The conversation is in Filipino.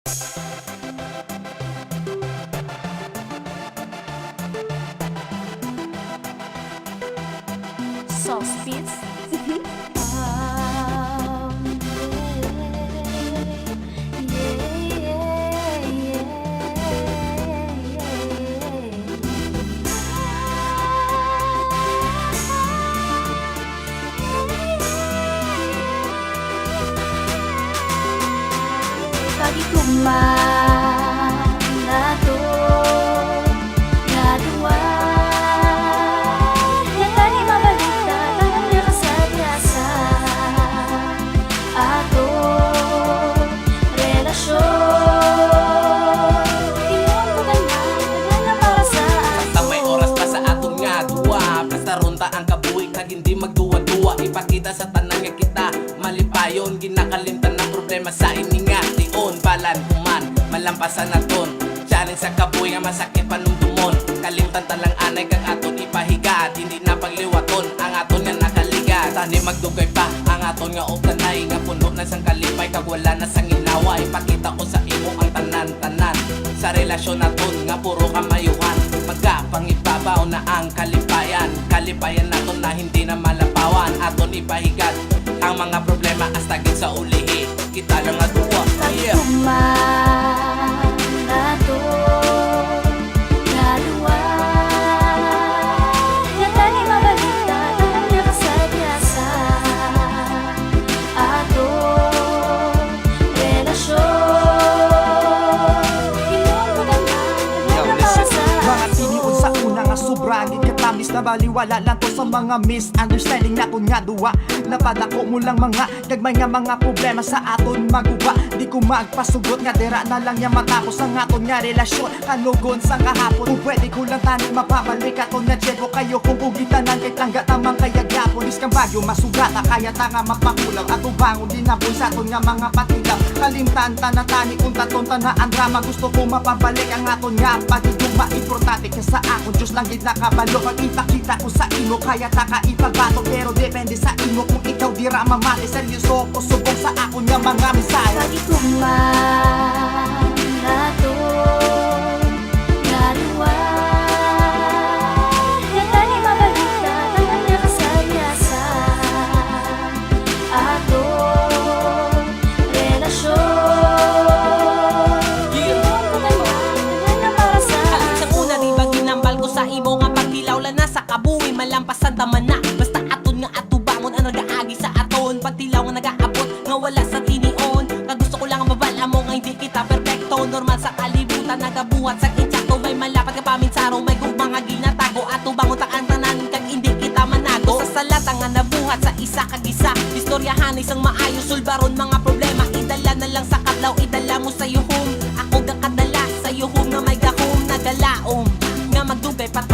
Sauce Beats. Pagi kumanato Nadua Nakani mabalita Tanang nakasadyasa Ato Relasyon Iyon ko na na para sa ato May oras pa sa atong nga duwa. Basta ronta ang kabuhi kag hindi magduwa-duwa. Ipakita sa tanan nga kita malipayon. Ginakalimtan ng problema sa ininga tion. Balan human, malampasan naton. Challenge sa kabuhi nga masakit panumdumon. Kalimtan talang anay kag aton ipahiga. Hindi na pagliwaton ang aton nga nakaliga. Tani magdugay pa ang aton nga optanay. Nga puno na sang kalipay kag wala na sang inawa. Ipakita ko sa imo ang tanan-tanan. Sa relasyon naton nga puro kamayuhan. Magkapangibabaw na ang kalipayan. Kalipayan naton na hindi na malapawan. Aton ipahigat ang mga problema astagit sa ulihi. Kita lang nga duwa. Pagi kumanato Nadua Nakani mabalita Tanang nakasadyasa Ato Relasyon Iyon ko na para sa Mga tiniun sa una nga sobrang ikatamis na baliwala lang to sa mga misunderstanding na kun nga duwa. Napadako mo lang mga gagmay nga mga problema sa aton maguba. Di ko magpasugot nga dira na lang niya matapos ang aton nga relasyon. Kanugon sa kahapon kung pwede ko lang tani mapabalik aton nga tiyempo kayo kung ugitanan kay tangga tamang kayagapon. Is kang bagyo masugata kaya tanga mapakulaw. Ato bangon din na sa aton nga mga patilaw. Kalimtan tanatani kung taton tanaan drama. Gusto ko mapabalik ang aton nga pagiguma. Importante ka sa akon Diyos lang gid nakabalo. Pag ipakita ko sa imo kaya taka ipagbato. Pero depende sa imo kung ikaw dira mamati. Seryoso ko subong sa akon nga mga mensahe. Pagi kumanato Nadua Nakani mabalita Tanang nakasadyasa Ato Relasyon Iyon ko na para sa Kalit sa una, di ba ginambal ko sa imo nga pagtilaw lang na sa kabuhi malampas sa daman na. Basta aton nga atubangon ang nagaagi sa aton. Pagtilaw nga nagaabot nga wala sa tinion. Nga gusto ko lang ang babala mo nga hindi kita perfecto. Normal sa kalibutan nagabuhat sa insakto. May malapat ka paminsaro, may gugmang nga ginatago. Atubangon ta ang tanan kag hindi kita manago. Sa salata nga nabuhat sa isa kag isa. Istoryahan isang maayos sulbaron mga problema. Idala na lang sa kadlaw, idala mo sa yuhom. Ako gakadala sa yuhom nga may gahom nagalaom. Nga magdugay patay